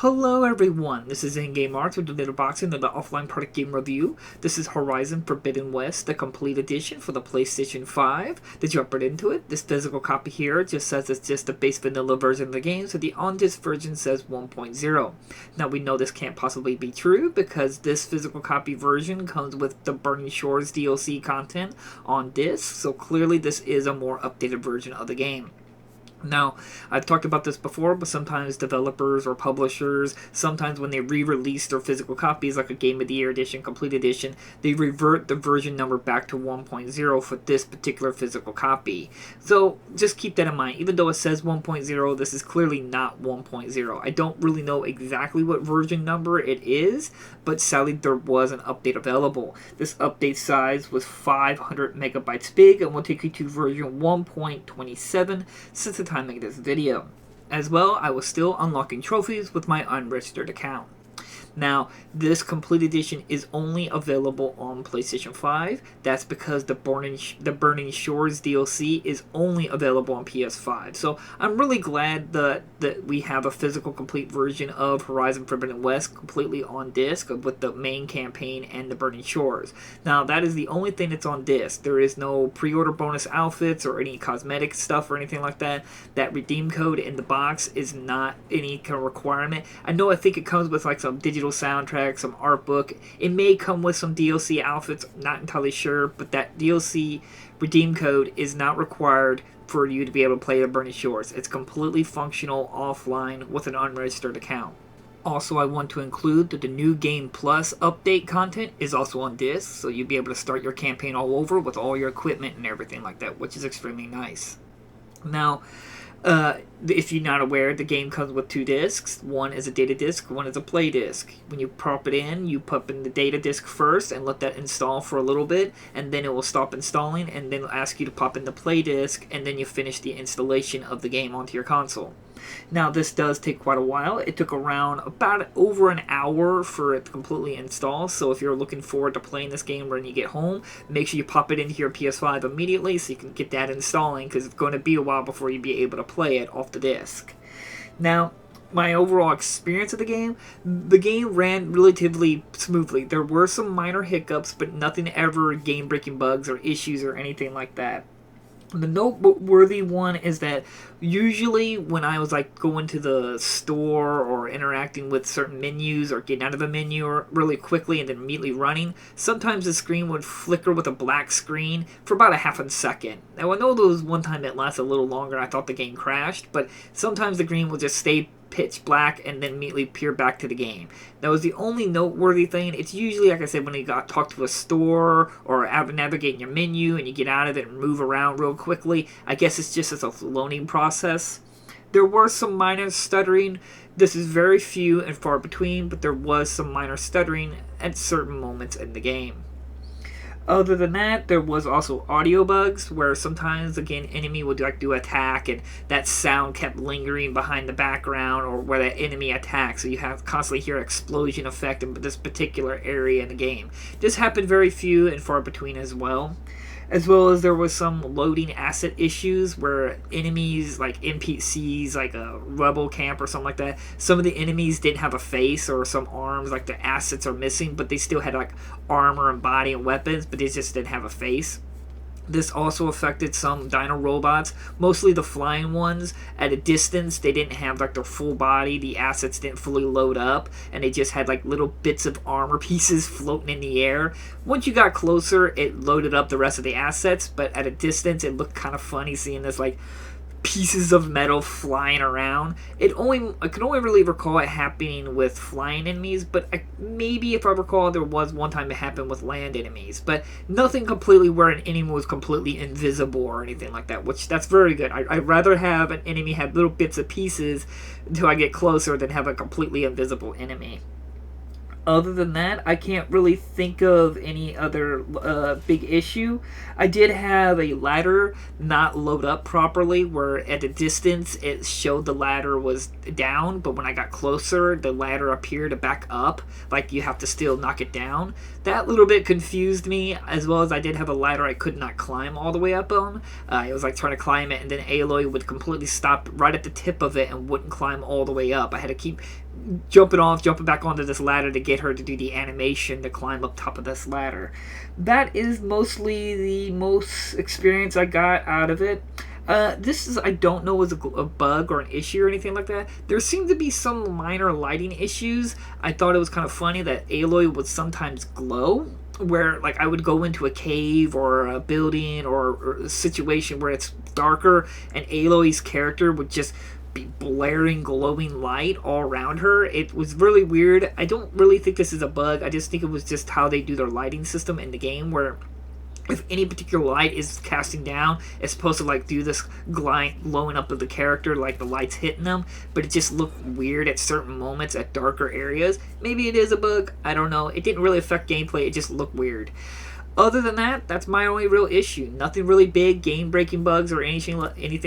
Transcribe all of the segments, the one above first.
Hello everyone, this is In-Game Arts with a little boxing and the offline product game review. This is Horizon Forbidden West, the complete edition for the PlayStation 5. To jump right into it, this physical copy here just says it's just the base vanilla version of the game, so the on-disc version says 1.0. Now we know this can't possibly be true because this physical copy version comes with the Burning Shores DLC content on disc, so clearly this is a more updated version of the game. Now, I've talked about this before, but sometimes developers or publishers, sometimes when they re-release their physical copies, like a Game of the Year edition, Complete Edition, they revert the version number back to 1.0 for this particular physical copy. So, just keep that in mind. Even though it says 1.0, this is clearly not 1.0. I don't really know exactly what version number it is, but sadly there was an update available. This update size was 500 megabytes big, and will take you to version 1.27 since the time of this video. As well, I was still unlocking trophies with my unregistered account. Now, this complete edition is only available on PlayStation 5. That's because the Burning Shores DLC is only available on PS5. So I'm really glad that we have a physical complete version of Horizon Forbidden West completely on disc with the main campaign and the Burning Shores. Now, that is the only thing that's on disc. There is no pre-order bonus outfits or any cosmetic stuff or anything like that. That redeem code in the box is not any kind of requirement. I think it comes with like some digital soundtrack, some art book. It may come with some DLC outfits, not entirely sure, but that DLC redeem code is not required for you to be able to play the Burning Shores. It's completely functional offline with an unregistered account. Also, I want to include that the new Game Plus update content is also on disc, so you'll be able to start your campaign all over with all your equipment and everything like that, which is extremely nice. Now, if you're not aware, the game comes with two discs. One is a data disc, one is a play disc. When you pop it in, you pop in the data disc first and let that install for a little bit, and then it will stop installing, and then it'll ask you to pop in the play disc, and then you finish the installation of the game onto your console. Now, this does take quite a while. It took around about over an hour for it to completely install, so if you're looking forward to playing this game when you get home, make sure you pop it into your PS5 immediately so you can get that installing, because it's going to be a while before you be able to play it off the disc. Now, my overall experience of the game ran relatively smoothly. There were some minor hiccups, but nothing ever game-breaking bugs or issues or anything like that. The noteworthy one is that usually when I was like going to the store or interacting with certain menus or getting out of a menu really quickly and then immediately running, sometimes the screen would flicker with a black screen for about a half a second. Now, I know there was one time that lasted a little longer and I thought the game crashed, but sometimes the green will just stay pitch black and then immediately appear back to the game. That was the only noteworthy thing. It's usually, like I said, when you talk to a store or navigate in your menu and you get out of it and move around real quickly. I guess it's just as a loading process. There were some minor stuttering. This is very few and far between, but there was some minor stuttering at certain moments in the game. Other than that, there was also audio bugs where sometimes, again, enemy would do attack and that sound kept lingering behind the background or where that enemy attacks, so you have constantly hear explosion effect in this particular area in the game. This happened very few and far between as well. As well as there was some loading asset issues where enemies, like NPCs, like a rebel camp or something like that, some of the enemies didn't have a face or some arms, like the assets are missing, but they still had like armor and body and weapons, but they just didn't have a face. This also affected some dino robots, mostly the flying ones. At a distance, they didn't have like their full body, the assets didn't fully load up, and they just had like little bits of armor pieces floating in the air. Once you got closer, it loaded up the rest of the assets, but at a distance, it looked kind of funny seeing this like pieces of metal flying around. I can only really recall it happening with flying enemies, but maybe if I recall there was one time it happened with land enemies, but nothing completely where an enemy was completely invisible or anything like that, which that's very good. I'd rather have an enemy have little bits of pieces until I get closer than have a completely invisible enemy. Other than that, I can't really think of any other big issue. I did have a ladder not load up properly, where at a distance it showed the ladder was down, but when I got closer, the ladder appeared to back up, like you have to still knock it down. That little bit confused me, as well as I did have a ladder I could not climb all the way up on. It was like trying to climb it, and then Aloy would completely stop right at the tip of it and wouldn't climb all the way up. I had to keep jumping back onto this ladder to get her to do the animation to climb up top of this ladder. That is mostly the most experience I got out of it. This is, I don't know, was a bug or an issue or anything like that. There seemed to be some minor lighting issues. I thought it was kind of funny that Aloy would sometimes glow, where like I would go into a cave or a building or a situation where it's darker, and Aloy's character would just be blaring glowing light all around her. It was really weird. I don't really think this is a bug. I just think it was just how they do their lighting system in the game, where if any particular light is casting down, it's supposed to like do this glowing up of the character, like the light's hitting them, but it just looked weird at certain moments at darker areas. Maybe it is a bug, I don't know. It didn't really affect gameplay, it just looked weird. Other than that, that's my only real issue. Nothing really big, game-breaking bugs or anything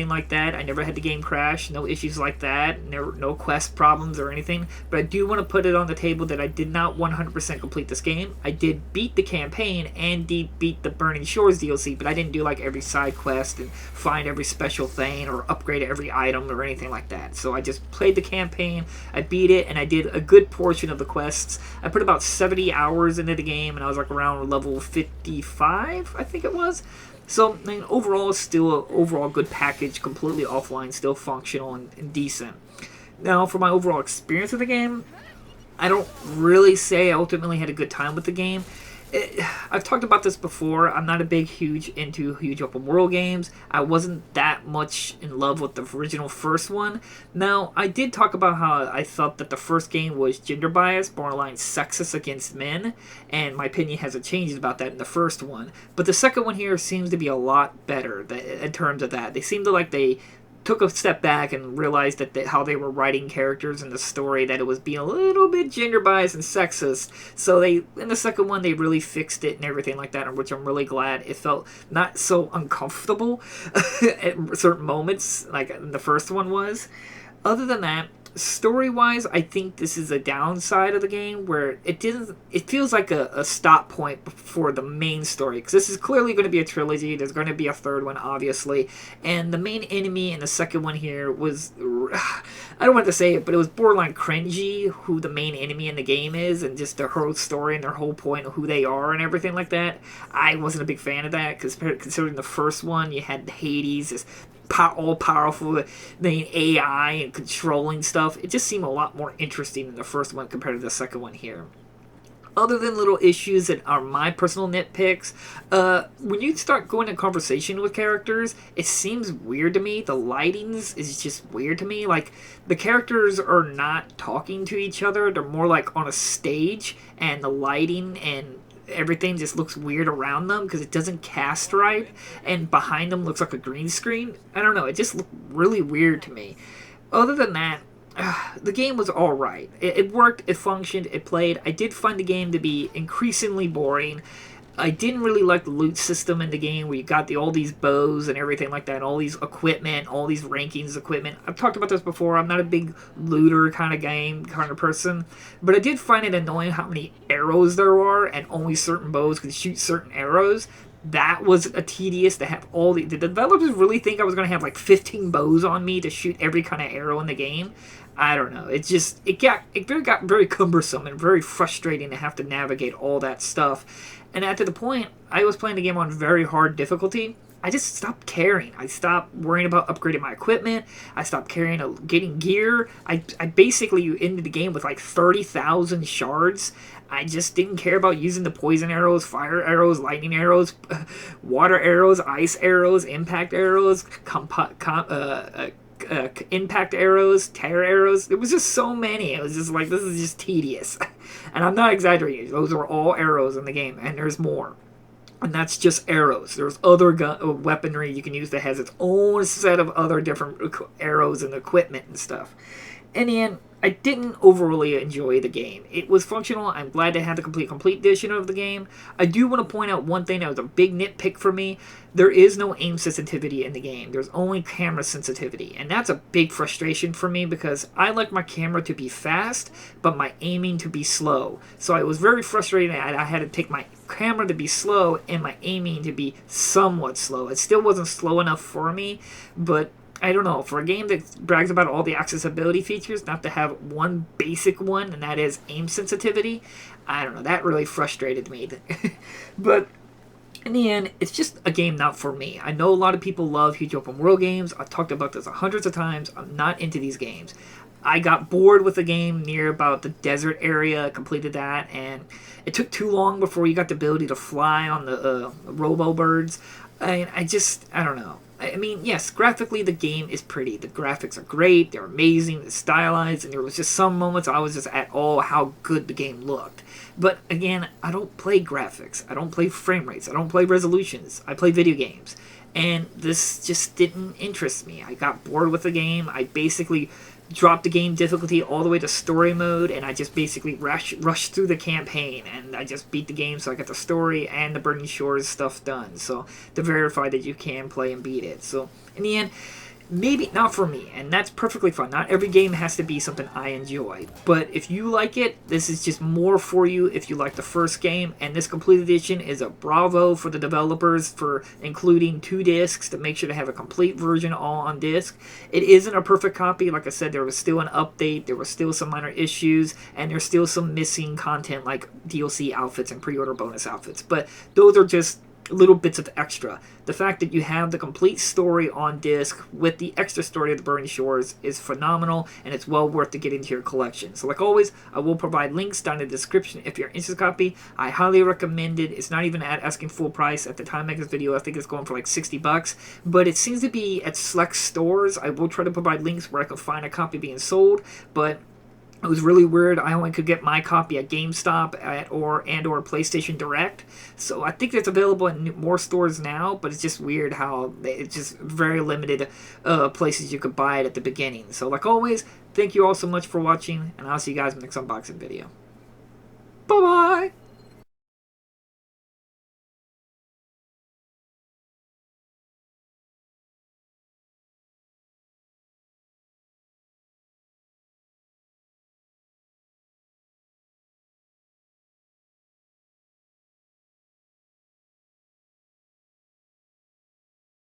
like that. I never had the game crash, no issues like that, no quest problems or anything. But I do want to put it on the table that I did not 100% complete this game. I did beat the campaign and beat the Burning Shores DLC, but I didn't do like every side quest and find every special thing or upgrade every item or anything like that. So I just played the campaign, I beat it, and I did a good portion of the quests. I put about 70 hours into the game, and I was like around level 55, I think it was. So, I mean, overall, it's still an overall good package, completely offline, still functional and decent. Now, for my overall experience of the game, I don't really say I ultimately had a good time with the game. I've talked about this before. I'm not a huge open world games. I wasn't that much in love with the original first one. Now, I did talk about how I thought that the first game was gender biased, borderline sexist against men, and my opinion hasn't changed about that in the first one. But the second one here seems to be a lot better in terms of that. They seem to like they took a step back and realized that how they were writing characters in the story, that it was being a little bit gender biased and sexist. So they, in the second one, they really fixed it and everything like that, which I'm really glad. It felt not so uncomfortable at certain moments like the first one was. Other than that, story-wise, I think this is a downside of the game, where it feels like a stop point for the main story, because this is clearly going to be a trilogy. There's going to be a third one, obviously, and the main enemy in the second one here was, I don't want to say it, but it was borderline cringy who the main enemy in the game is, and just their whole story and their whole point of who they are and everything like that. I wasn't a big fan of that, because considering the first one, you had Hades, this all-powerful the AI and controlling stuff. It just seemed a lot more interesting than the first one compared to the second one here. Other than little issues that are my personal nitpicks, when you start going in conversation with characters, it seems weird to me. The lightings is just weird to me. Like, the characters are not talking to each other. They're more like on a stage, and the lighting and everything just looks weird around them because it doesn't cast right, and behind them looks like a green screen. I don't know, it just looked really weird to me. Other than that, the game was alright. It worked, it functioned, it played. I did find the game to be increasingly boring. I didn't really like the loot system in the game, where you got all these bows and everything like that, all these equipment, all these rankings equipment. I've talked about this before. I'm not a big looter kind of person, but I did find it annoying how many arrows there are, and only certain bows can shoot certain arrows. That was tedious to have all the developers really think I was going to have like 15 bows on me to shoot every kind of arrow in the game. I don't know. It got very cumbersome and very frustrating to have to navigate all that stuff. And to the point, I was playing the game on very hard difficulty. I just stopped caring. I stopped worrying about upgrading my equipment. I stopped caring about getting gear. I basically ended the game with like 30,000 shards. I just didn't care about using the poison arrows, fire arrows, lightning arrows, water arrows, ice arrows, impact arrows, impact arrows, tear arrows. There was just so many. It was just like, this is just tedious. And I'm not exaggerating. Those are all arrows in the game, and there's more. And that's just arrows. There's other weaponry you can use that has its own set of other different arrows and equipment and stuff. In the end, I didn't overly enjoy the game. It was functional. I'm glad to have the complete edition of the game. I do want to point out one thing that was a big nitpick for me. There is no aim sensitivity in the game. There's only camera sensitivity. And that's a big frustration for me, because I like my camera to be fast, but my aiming to be slow. So I was very frustrated that I had to take my camera to be slow and my aiming to be somewhat slow. It still wasn't slow enough for me, but I don't know, for a game that brags about all the accessibility features, not to have one basic one, and that is aim sensitivity, I don't know, that really frustrated me. But in the end, it's just a game not for me. I know a lot of people love huge open world games. I've talked about this hundreds of times. I'm not into these games. I got bored with the game near about the desert area, completed that, and it took too long before you got the ability to fly on the robo birds. I don't know. I mean, yes, graphically the game is pretty. The graphics are great, they're amazing, they're stylized, and there was just some moments I was just at awe how good the game looked. But again, I don't play graphics, I don't play frame rates, I don't play resolutions, I play video games. And this just didn't interest me. I got bored with the game, I basically dropped the game difficulty all the way to story mode, and I just basically rushed through the campaign, and I just beat the game, so I got the story and the Burning Shores stuff done, so to verify that you can play and beat it. So in the end, maybe not for me, and that's perfectly fine. Not every game has to be something I enjoy, but if you like it, this is just more for you if you like the first game, and this complete edition is a bravo for the developers for including 2 discs to make sure to have a complete version all on disc. It isn't a perfect copy. Like I said, there was still an update, there were still some minor issues, and there's still some missing content like DLC outfits and pre-order bonus outfits, but those are just little bits of extra. The fact that you have the complete story on disc with the extra story of the Burning Shores is phenomenal, and it's well worth to get into your collection. So like always, I will provide links down in the description if you're interested in a copy. I highly recommend it. It's not even at asking full price. At the time I make this video, I think it's going for like $60, but it seems to be at select stores. I will try to provide links where I can find a copy being sold, but it was really weird. I only could get my copy at GameStop or PlayStation Direct. So I think it's available in more stores now, but it's just weird how it's just very limited places you could buy it at the beginning. So like always, thank you all so much for watching, and I'll see you guys in the next unboxing video. Bye-bye!